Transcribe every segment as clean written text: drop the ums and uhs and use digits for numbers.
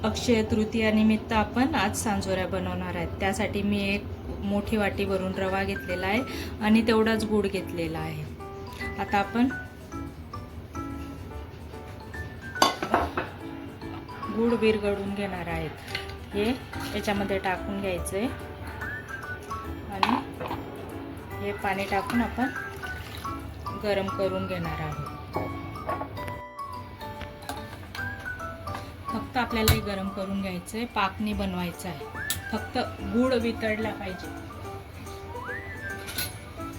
अक्षय तृतीयानिमित्त आपण आज सांजोऱ्या बनवणार आहेत. त्यासाठी मी एक मोठी वाटी भरून रवा घेतलेला आहे आणि तेवढाच गूळ घेतलेला आहे. आता आपण गूळ विरघळून घेणार आहेत. हे याच्यामध्ये टाकून घ्यायचं आहे आणि हे पाणी टाकून आपण गरम करून घेणार आहोत. फक्त आपल्याला हे गरम करून घ्यायचं आहे, पाक नाही बनवायचा आहे. फक्त गूळ वितळला पाहिजे.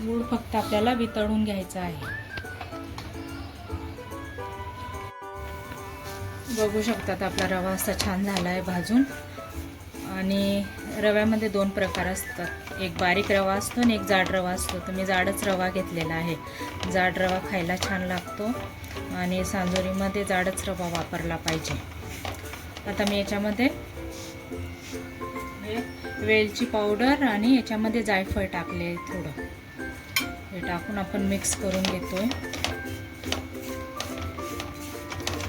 गूळ फक्त आपल्याला वितळून घ्यायचा आहे. बघू शकतात आपला रवा असा छान झाला आहे भाजून. आणि रव्यामध्ये दोन प्रकार असतात, एक बारीक रवा असतो आणि एक जाड रवा असतो. तर मी जाडच रवा घेतलेला आहे. जाड रवा खायला छान लागतो आणि सांजोरीमध्ये जाडच रवा वापरला पाहिजे. आता मी याच्यामध्ये वेलची पावडर आणि याच्यामध्ये जायफळ टाकले थोडं. हे टाकून आपण मिक्स करून घेतोय.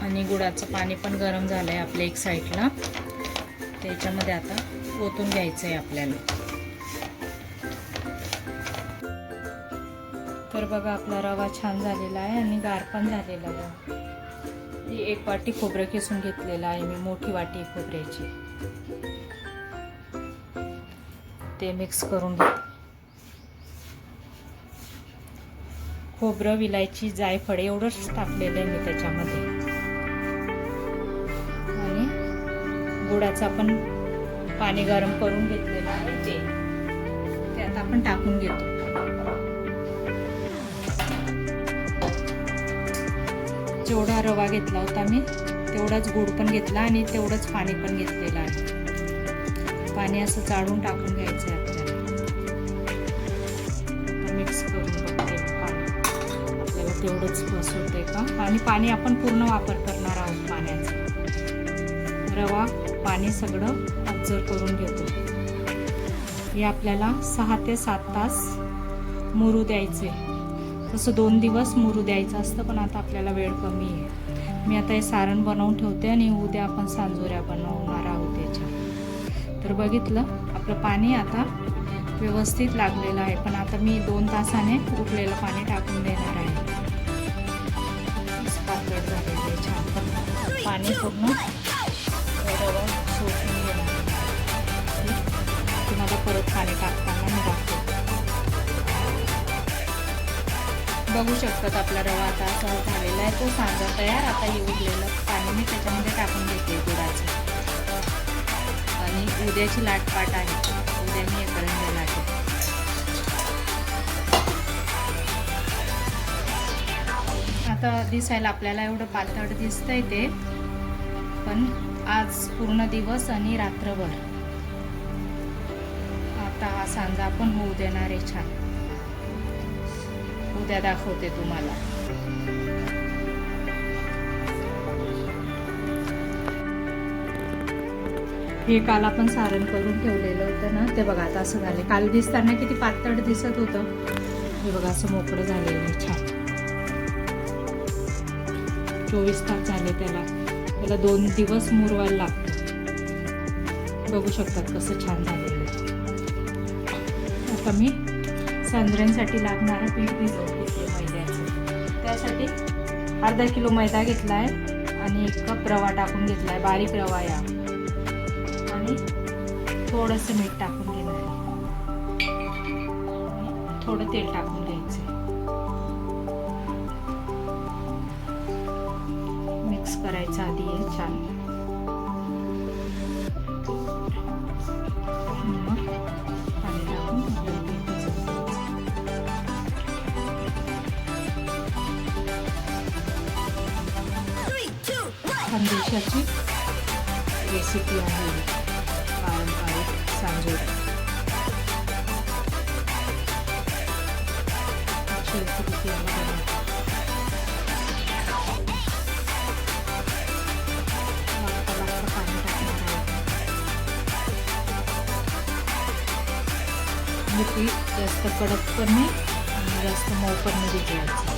आणि गुळाचं पाणी पण गरम झालं आहे आपल्या एक साईडला. त्याच्यामध्ये आता ओतून घ्यायचं आहे आपल्याला. तर बघा आपला रवा छान झालेला आहे आणि गार पण झालेला आहे. एक वाटी खोबरं किसून घेतलेलं आहे मी, मोठी वाटी खोबऱ्याची. ते मिक्स करून घेते. खोबरं, विलायची, जायफळ एवढंच टाकलेलं आहे मी त्याच्यामध्ये. आणि गुळाचं आपण पाणी गरम करून घेतलेलं आहे ते आता आपण टाकून घेतो. जेवढा रवा घेतला होता मी तेवढाच गूळ पण घेतला आणि तेवढंच पाणी पण घेतलेलं आहे. पाणी असं चाळून टाकून घ्यायचं आहे आपल्याला. मिक्स करून बघते पाणी आपल्याला तेवढंच बस होतंय का. आणि पाणी आपण पूर्ण वापर करणार आहोत पाण्याचा. रवा पाणी सगळं ऑब्झर्व करून घेतो. हे आपल्याला 6 ते 7 तास मुरू द्यायचे. तसं 2 दिवस मुरू द्यायचं असतं, पण आता आपल्याला वेळ कमी आहे. मी आता हे सारण बनवून ठेवते आणि उद्या आपण सांजोऱ्या बनवणार आहोत याच्या. तर बघितलं आपलं पाणी आता व्यवस्थित लागलेलं आहे. पण आता मी 2 तासाने उकळलेलं पाणी टाकून देणार आहे. पातळ झालेलं आहे छान. पण पाणी पूर्ण रवा शोषून घेणार. तुम्हाला परत पाणी टाकताना मी दाखवते. बघू शकतात आपला रवा आता असा झालेला आहे. तो सांजा तयार. आता हे उरलेलं पाणी मी त्याच्यामध्ये टाकून घेते गुळाचं. आणि उद्याची लाटपाट आहे. उद्या मी हे करंज्या लाटेल. आता दिसायला आपल्याला एवढं पातळ दिसतंय ते, पण आज पूर्ण दिवस आणि रात्रभर आता हा सांजा आपण होऊ देणार आहे छान. उद्या दाखवते तुम्हाला. हे काल आपण सारण करून ठेवलेलं होतं ना, ते बघा आता असं झाले. काल दिसताना किती पातळ दिसत होतं. हे बघा असं मोकळं झालेलं आहे छान. 24 तास झाले त्याला 2 दिवस मुरवायला लागतं. बघू शकतात कसं छान झालेलं आहे. आता मी सांजऱ्यांसाठी लागणारं पीठ भिजवून घेतले मैद्याचं. त्यासाठी अर्धा किलो मैदा घेतला आहे आणि 1 कप रवा टाकून घेतला आहे. बारीक रवा या. आणि थोडंसं मीठ टाकून घेणार आहे. थोडं तेल टाकून घ्यायचं. मिक्स करायचं आधी हे छान. पाणी टाकून खानदेशाची रेसिपी आहे पारंपरिक सांजोऱ्या. पाणी जास्त कडक पण नाही आणि जास्त मऊ पण नाही द्यायचं.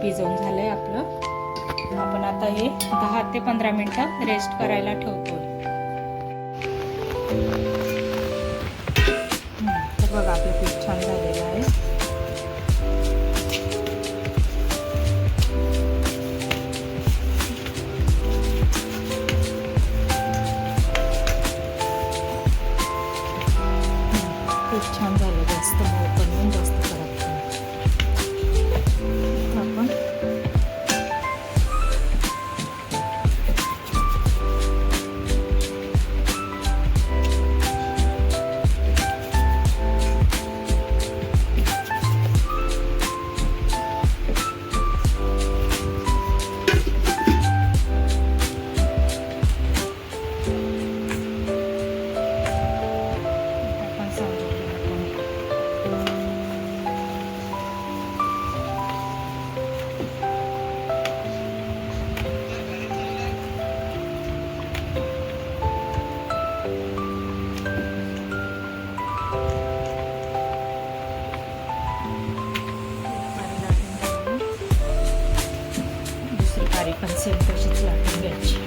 भिजवून झालंय आपलं. आपण आता हे 10 ते 15 मिनिटं रेस्ट करायला ठेवतो. तर बघा आपलं पीठ छान झालेलं आहे. पीठ छान झालं, जास्त मऊ पण नाही, जास्त कडक पण. आपण पण सेम तशीच लाटून घ्यायची.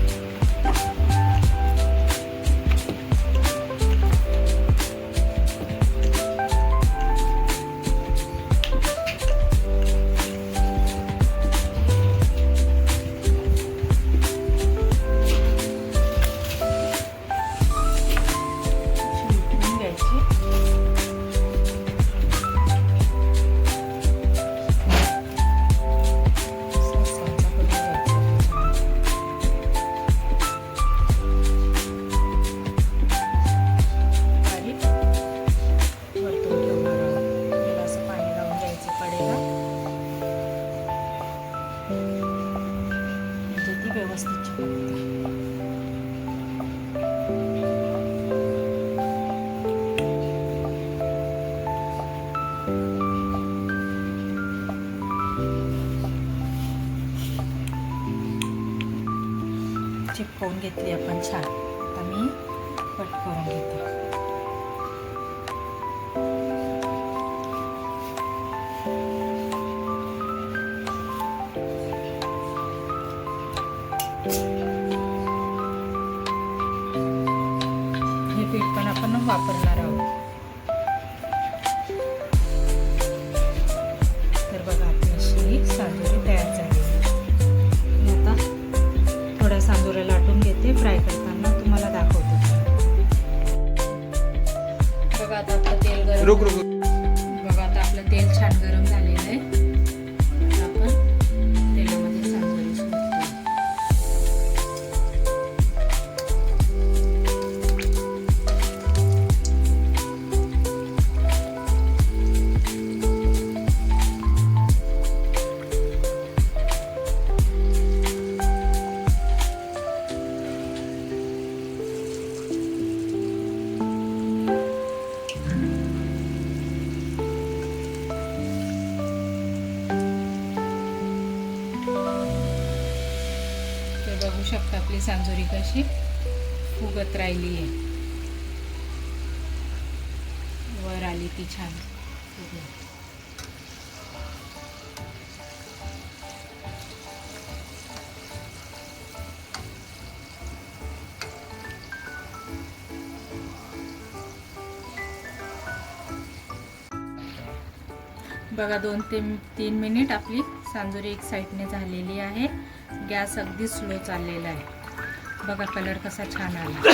व्यवस्थित चिकटते. चिपकवून घेतली आपण छान. आता मी कट करून घेते. हे पीठ पण आपण वापरणार आहोत. तर बघा आपली अशी सांजोरी तयार झाली. आता थोड्या सांजोऱ्या लाटून घेते, फ्राय करताना तुम्हाला दाखवते. बघा आता आपलं तेल गरम. बघा आता आपलं तेल छान गरम झालेलं आहे. आपण तेलामध्ये सांजोरी सोडतो. बघू शकता आपली सांजोरी कशी फुगत राहिली आहे. वर आली ती छान फुगून. बघा 2 ते 3 मिनिट आपली सांजोरी एक साईडने झालेली आहे. गॅस अगदी स्लो चाललेला आहे. बघा कलर कसा छान आला.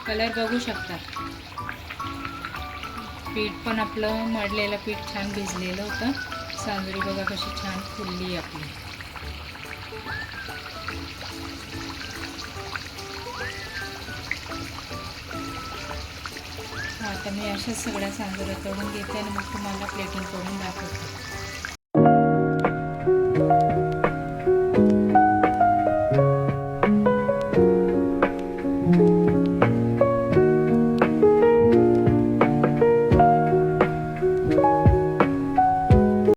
कलर बघू शकता. पीठ पण आपलं मळलेलं पीठ छान भिजलेलं होतं. सांजोरी बघा कशी छान फुलली आपली. आता मी अशाच सगळ्या सांजोऱ्या तळून घेते आणि मग तुम्हाला प्लेटिंग करून दाखवते.